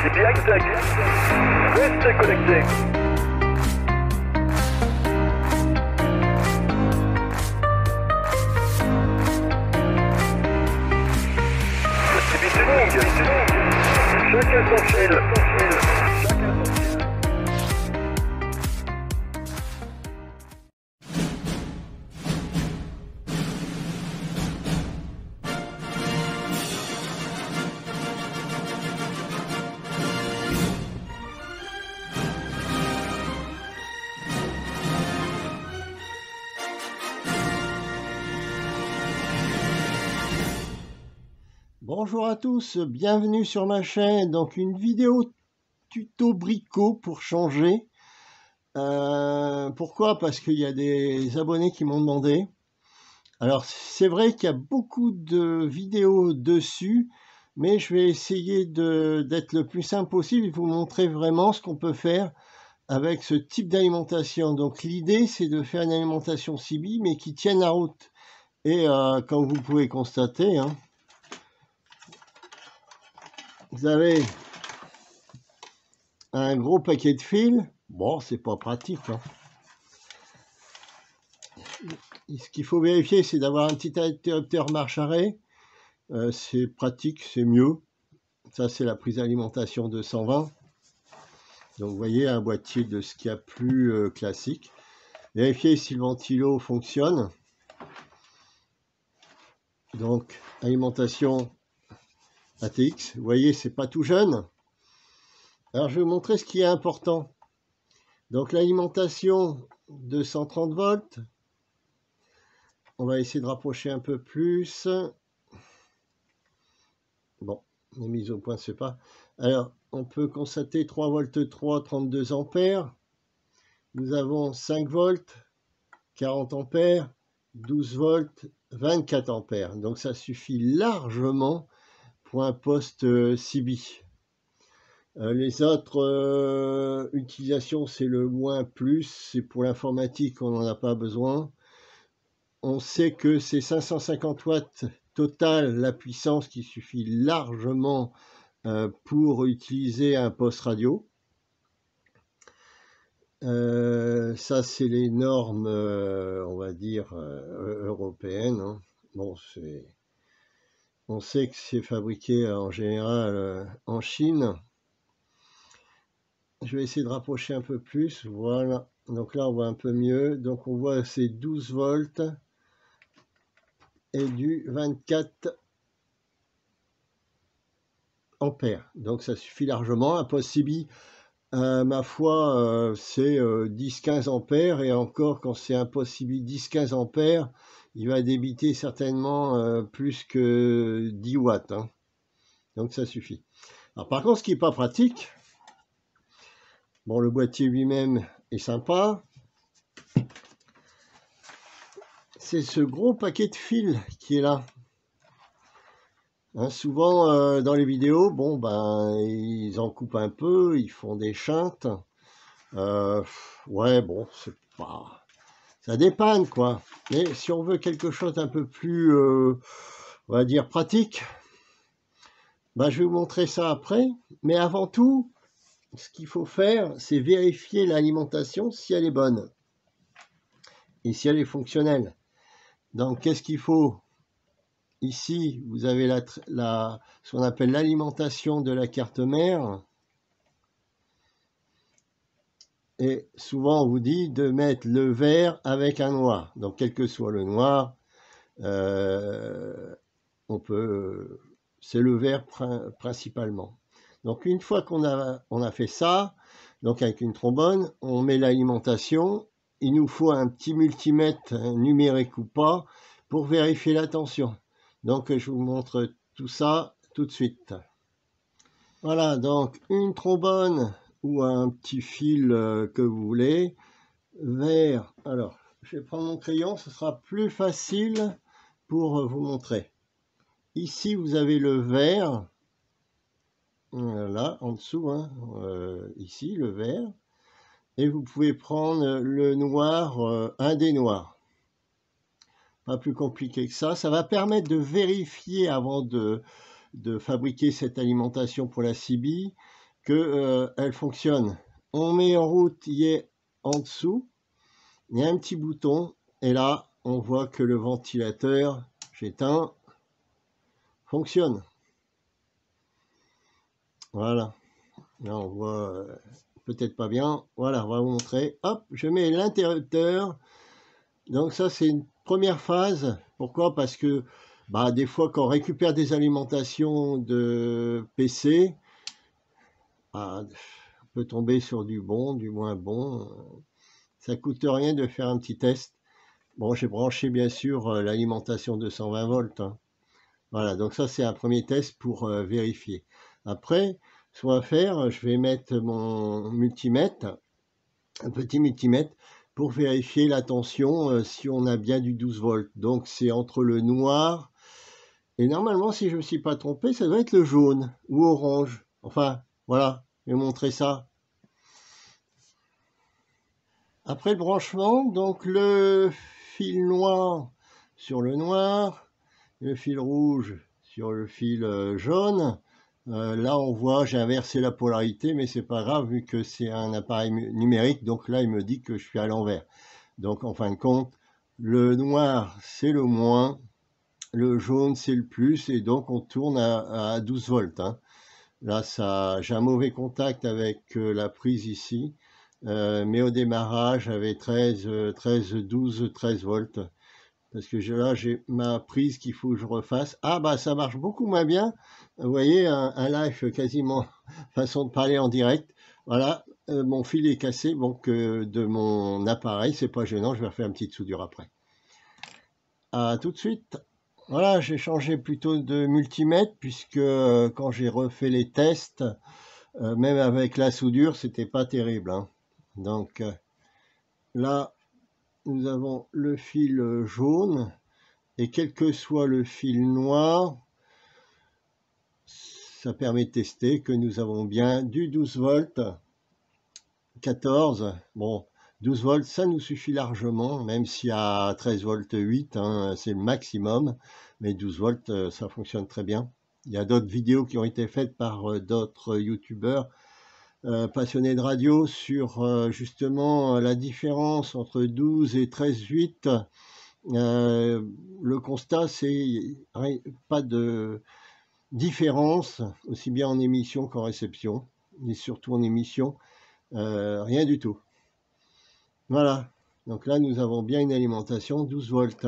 C'est bien exact. Restez connectés. Chacun son fil. Bonjour à tous, bienvenue sur ma chaîne. Donc une vidéo tuto bricot pour changer. Pourquoi? Parce qu'il y a des abonnés qui m'ont demandé. Alors c'est vrai qu'il y a beaucoup de vidéos dessus, mais je vais essayer d'être le plus simple possible et vous montrer vraiment ce qu'on peut faire avec ce type d'alimentation. Donc l'idée c'est de faire une alimentation CB mais qui tienne la route. Et comme vous pouvez constater, hein, vous avez un gros paquet de fils. Bon, c'est pas pratique, hein. Ce qu'il faut vérifier, c'est d'avoir un petit interrupteur marche-arrêt. C'est pratique, c'est mieux. Ça, c'est la prise d'alimentation 220. Donc, vous voyez, un boîtier de ce qu'il y a plus classique. Vérifiez si le ventilo fonctionne. Donc, alimentation ATX. Vous voyez, c'est pas tout jeune. Alors, je vais vous montrer ce qui est important. Donc, l'alimentation 230 volts. On va essayer de rapprocher un peu plus. Bon, les mises au point, c'est pas. Alors, on peut constater 3 volts 3, 32 ampères. Nous avons 5 volts, 40 ampères, 12 volts, 24 ampères. Donc, ça suffit largement pour un poste CB. Les autres utilisations, c'est le moins plus. C'est pour l'informatique, on n'en a pas besoin. On sait que c'est 550 watts total la puissance qui suffit largement pour utiliser un poste radio. Ça, c'est les normes, on va dire, européennes, hein. Bon, on sait que c'est fabriqué en général en Chine. Je vais essayer de rapprocher un peu plus. Voilà. Donc là, on voit un peu mieux. Donc, on voit ces 12 volts et du 24 ampères. Donc, ça suffit largement. Un poste CB, ma foi, c'est 10-15 ampères. Et encore, quand c'est un poste CB 10-15 ampères, il va débiter certainement plus que 10 watts. Hein. Donc, ça suffit. Alors, par contre, ce qui n'est pas pratique, bon, le boîtier lui-même est sympa. C'est ce gros paquet de fils qui est là. Hein, souvent dans les vidéos, bon ben ils en coupent un peu, ils font des chintes. Ouais, bon, c'est pas, ça dépanne quoi. Mais si on veut quelque chose d'un peu plus, on va dire pratique, ben je vais vous montrer ça après. Mais avant tout, ce qu'il faut faire, c'est vérifier l'alimentation si elle est bonne et si elle est fonctionnelle. Donc, qu'est-ce qu'il faut? Ici, vous avez ce qu'on appelle l'alimentation de la carte mère. Et souvent, on vous dit de mettre le vert avec un noir. Donc, quel que soit le noir, c'est le vert principalement. Donc, une fois qu'on a fait ça, donc avec une trombone, on met l'alimentation. Il nous faut un petit multimètre numérique ou pas pour vérifier la tension. Donc, je vous montre tout ça tout de suite. Voilà, donc une trombone ou un petit fil que vous voulez. Vert. Alors, je vais prendre mon crayon, ce sera plus facile pour vous montrer. Ici, vous avez le vert. Là, en dessous, hein, ici, le vert. Et vous pouvez prendre le noir, un des noirs. Pas plus compliqué que ça. Ça va permettre de vérifier avant de fabriquer cette alimentation pour la CB, que elle fonctionne. On met en route, il est en dessous, il y a un petit bouton, et là, on voit que le ventilateur, j'éteins, fonctionne. Voilà. Là, on voit peut-être pas bien. Voilà, on va vous montrer. Hop, je mets l'interrupteur. Donc ça, c'est une première phase. Pourquoi? Parce que des fois, quand on récupère des alimentations de PC, on peut tomber sur du bon, du moins bon. Ça coûte rien de faire un petit test. Bon, j'ai branché bien sûr l'alimentation de 120 volts. Hein. Voilà, donc ça c'est un premier test pour vérifier. Après, ce qu'on va faire, je vais mettre mon multimètre, un petit multimètre, pour vérifier la tension si on a bien du 12 volts. Donc c'est entre le noir et normalement, si je ne me suis pas trompé, ça doit être le jaune ou orange. Enfin, voilà, je vais montrer ça. Après le branchement, donc le fil noir sur le noir, le fil rouge sur le fil jaune. Là, on voit, j'ai inversé la polarité, mais c'est pas grave vu que c'est un appareil numérique. Donc là, il me dit que je suis à l'envers. Donc, en fin de compte, le noir, c'est le moins, le jaune, c'est le plus, et donc on tourne à 12 volts. Hein. Là, j'ai un mauvais contact avec la prise ici, mais au démarrage, j'avais 13, 12, 13 volts. Parce que là, j'ai ma prise qu'il faut que je refasse. Ah, ça marche beaucoup moins bien. Vous voyez, un live quasiment façon de parler en direct. Voilà, mon fil est cassé, donc de mon appareil. C'est pas gênant, je vais refaire une petite soudure après. À tout de suite. Voilà, j'ai changé plutôt de multimètre, puisque quand j'ai refait les tests, même avec la soudure, c'était pas terrible. Hein. Donc là, nous avons le fil jaune. Et quel que soit le fil noir, ça permet de tester que nous avons bien du 12 volts, 14. Bon, 12 volts, ça nous suffit largement, même s'il y a 13 volts 8, hein, c'est le maximum. Mais 12 volts, ça fonctionne très bien. Il y a d'autres vidéos qui ont été faites par d'autres youtubeurs passionnés de radio sur justement la différence entre 12 et 13,8. Le constat, c'est pas de différence, aussi bien en émission qu'en réception, et surtout en émission, rien du tout. Voilà, donc là nous avons bien une alimentation 12 volts.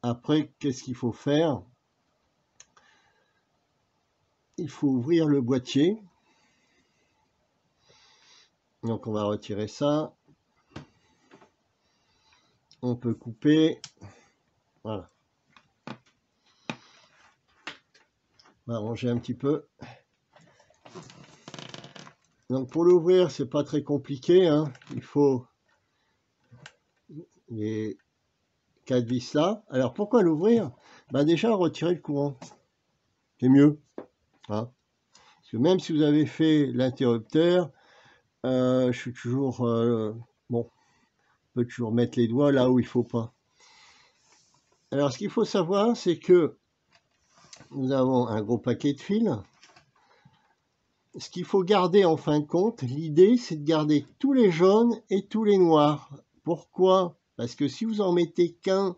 Après, qu'est-ce qu'il faut faire? Il faut ouvrir le boîtier. Donc on va retirer ça. On peut couper. Voilà. On va ranger un petit peu. Donc pour l'ouvrir, c'est pas très compliqué. Hein. Il faut les 4 vis là. Alors pourquoi l'ouvrir? Déjà retirer le courant. C'est mieux. Hein. Parce que même si vous avez fait l'interrupteur, je suis toujours bon. On peut toujours mettre les doigts là où il faut pas. Alors ce qu'il faut savoir, c'est que nous avons un gros paquet de fils. Ce qu'il faut garder en fin de compte, l'idée c'est de garder tous les jaunes et tous les noirs. Pourquoi? Parce que si vous en mettez qu'un,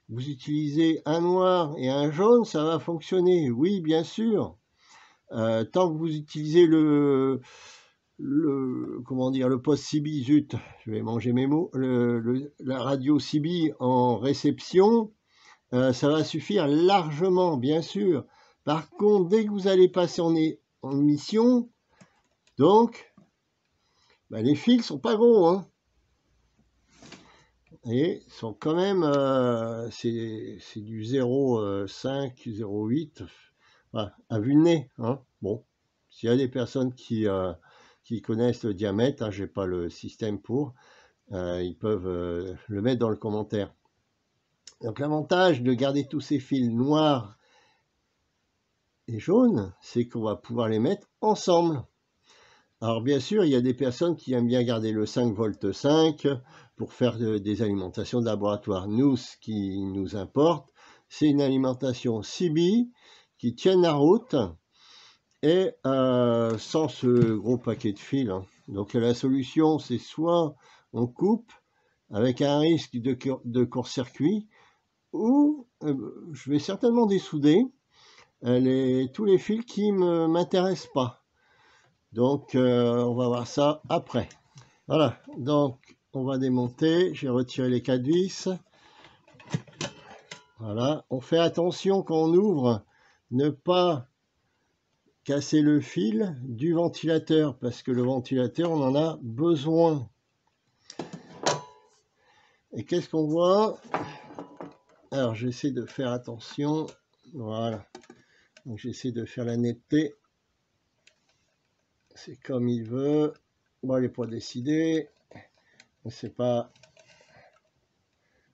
vous utilisez un noir et un jaune, ça va fonctionner. Oui, bien sûr. Tant que vous utilisez le poste CB, zut, je vais manger mes mots, la radio CB en réception, ça va suffire largement, bien sûr. Par contre, dès que vous allez passer en mission, donc, les fils sont pas gros, hein. Et sont quand même, c'est du 0,5, 0,8, voilà, à vue de nez, hein. Bon, s'il y a des personnes qui connaissent le diamètre, hein, j'ai pas le système pour, ils peuvent le mettre dans le commentaire. Donc l'avantage de garder tous ces fils noirs et jaunes, c'est qu'on va pouvoir les mettre ensemble. Alors bien sûr, il y a des personnes qui aiment bien garder le 5 volts 5 pour faire des alimentations de laboratoire. Nous, ce qui nous importe, c'est une alimentation CB qui tienne la route et sans ce gros paquet de fils, hein. Donc la solution, c'est soit on coupe avec un risque de court-circuit, ou je vais certainement dessouder tous les fils qui ne m'intéressent pas. Donc on va voir ça après. Voilà, donc on va démonter. J'ai retiré les 4 vis. Voilà, on fait attention quand on ouvre, ne pas casser le fil du ventilateur, parce que le ventilateur, on en a besoin. Et qu'est-ce qu'on voit? Alors j'essaie de faire attention. Voilà, donc j'essaie de faire la netteté. C'est comme il veut. Bon, il n'est pas décidé. C'est pas...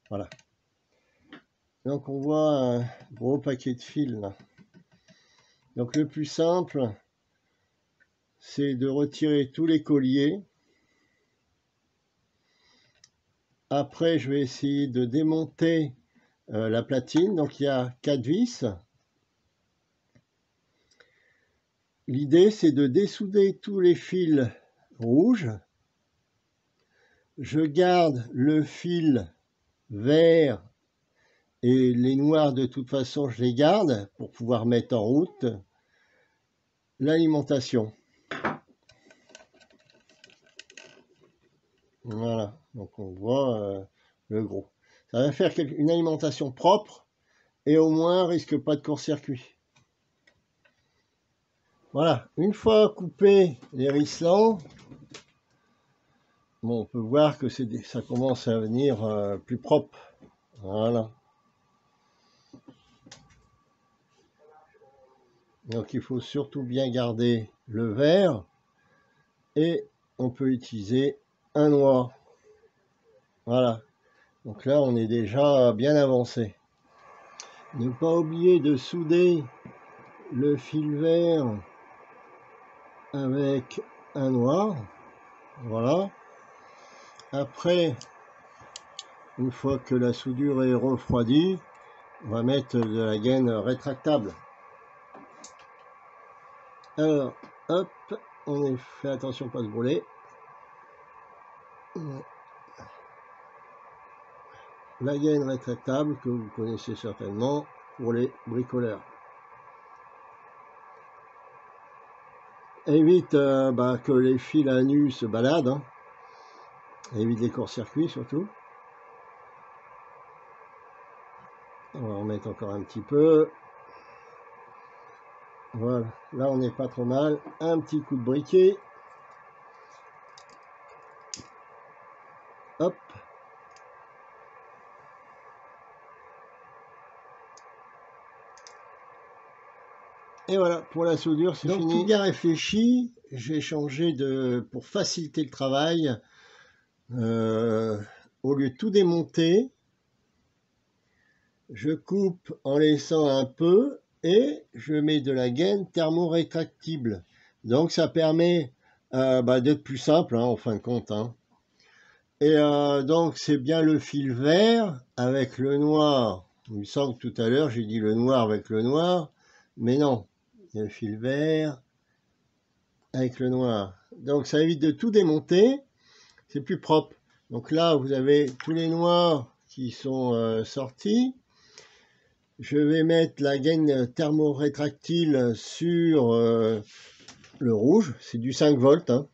Voilà. Donc on voit un gros paquet de fils là. Donc le plus simple, c'est de retirer tous les colliers. Après, je vais essayer de démonter la platine. Donc il y a 4 vis. L'idée, c'est de dessouder tous les fils rouges. Je garde le fil vert et les noirs, de toute façon, je les garde pour pouvoir mettre en route l'alimentation. Voilà, donc on voit le gros. Ça va faire une alimentation propre et au moins risque pas de court-circuit. Voilà, une fois coupé les ricelants, bon, on peut voir que ça commence à venir plus propre. Voilà. Donc il faut surtout bien garder le vert et on peut utiliser un noir. Voilà. Donc là on est déjà bien avancé. Ne pas oublier de souder le fil vert avec un noir. Voilà. Après, une fois que la soudure est refroidie, on va mettre de la gaine rétractable. Alors, hop, on fait attention pas de brûler. La gaine rétractable que vous connaissez certainement pour les bricoleurs. Évite que les fils à nu se baladent, hein. Évite les courts-circuits surtout. On va en mettre encore un petit peu. Voilà, là on n'est pas trop mal. Un petit coup de briquet. Hop. Et voilà, pour la soudure, c'est fini. Tout bien réfléchi, j'ai changé pour faciliter le travail, au lieu de tout démonter, je coupe en laissant un peu et je mets de la gaine thermorétractible. Donc ça permet d'être plus simple, hein, en fin de compte, hein. Et donc c'est bien le fil vert avec le noir. Il me semble que tout à l'heure j'ai dit le noir avec le noir, mais non. Le fil vert avec le noir. Donc ça évite de tout démonter, c'est plus propre. Donc là vous avez tous les noirs qui sont sortis. Je vais mettre la gaine thermorétractile sur le rouge, c'est du 5 volts, hein.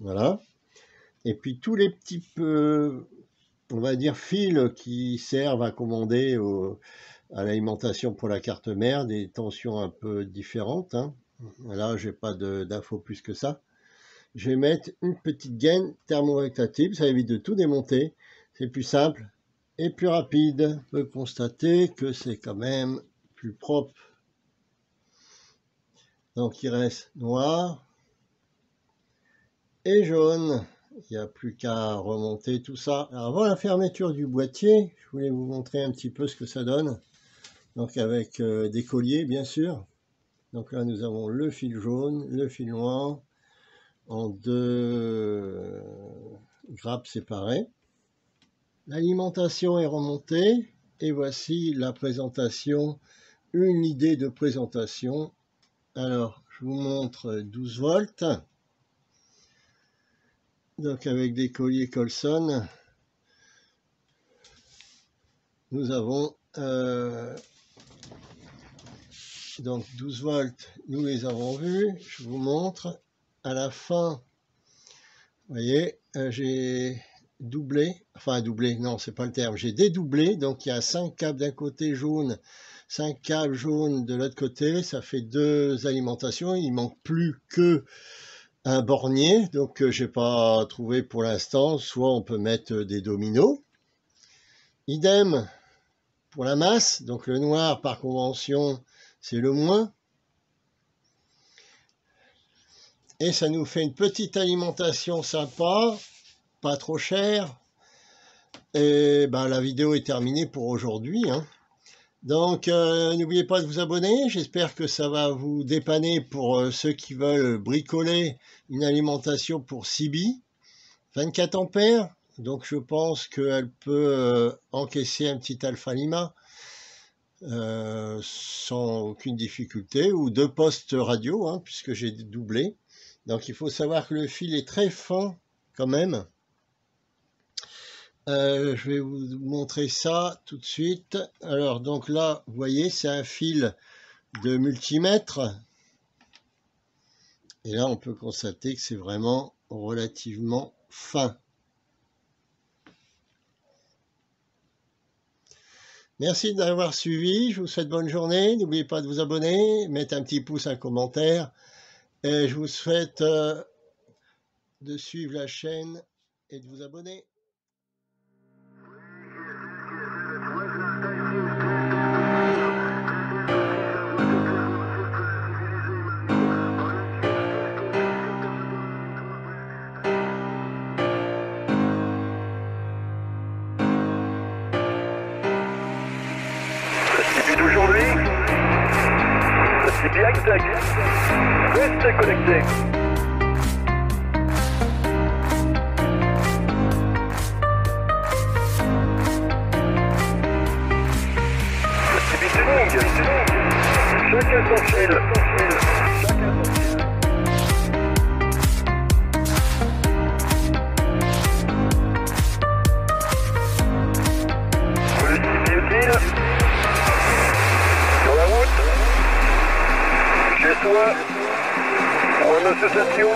Voilà. Et puis tous les petits on va dire fils qui servent à commander à l'alimentation pour la carte mère, des tensions un peu différentes, hein. Là, j'ai pas d'infos plus que ça. Je vais mettre une petite gaine thermorétractable, ça évite de tout démonter. C'est plus simple et plus rapide. On peut constater que c'est quand même plus propre. Donc il reste noir et jaune. Il n'y a plus qu'à remonter tout ça. Alors, avant la fermeture du boîtier, je voulais vous montrer un petit peu ce que ça donne. Donc avec des colliers, bien sûr. Donc là, nous avons le fil jaune, le fil noir, en 2 grappes séparées. L'alimentation est remontée. Et voici la présentation, une idée de présentation. Alors, je vous montre 12 volts. Donc avec des colliers Colson, nous avons donc 12 volts, nous les avons vus. Je vous montre à la fin, vous voyez, j'ai doublé, enfin doublé, non c'est pas le terme, j'ai dédoublé, donc il y a 5 câbles d'un côté jaune, 5 câbles jaunes de l'autre côté, ça fait 2 alimentations, il manque plus que un bornier, donc j'ai pas trouvé pour l'instant, soit on peut mettre des dominos, idem pour la masse, donc le noir par convention c'est le moins, et ça nous fait une petite alimentation sympa, pas trop cher, et ben, la vidéo est terminée pour aujourd'hui, hein. Donc n'oubliez pas de vous abonner, j'espère que ça va vous dépanner pour ceux qui veulent bricoler une alimentation pour CB, 24 ampères, donc je pense qu'elle peut encaisser un petit Alpha Lima sans aucune difficulté, ou 2 postes radio, hein, puisque j'ai doublé. Donc il faut savoir que le fil est très fin quand même. Je vais vous montrer ça tout de suite. Alors donc là, vous voyez, c'est un fil de multimètre. Et là, on peut constater que c'est vraiment relativement fin. Merci d'avoir suivi. Je vous souhaite bonne journée. N'oubliez pas de vous abonner, mettre un petit pouce, un commentaire. Et je vous souhaite de suivre la chaîne et de vous abonner. D'aujourd'hui, c'est bien exact. Restez connectés. Le CB c'est long. Chacun son fil. Le CB utile. Sur la route, chez soi, ou en association.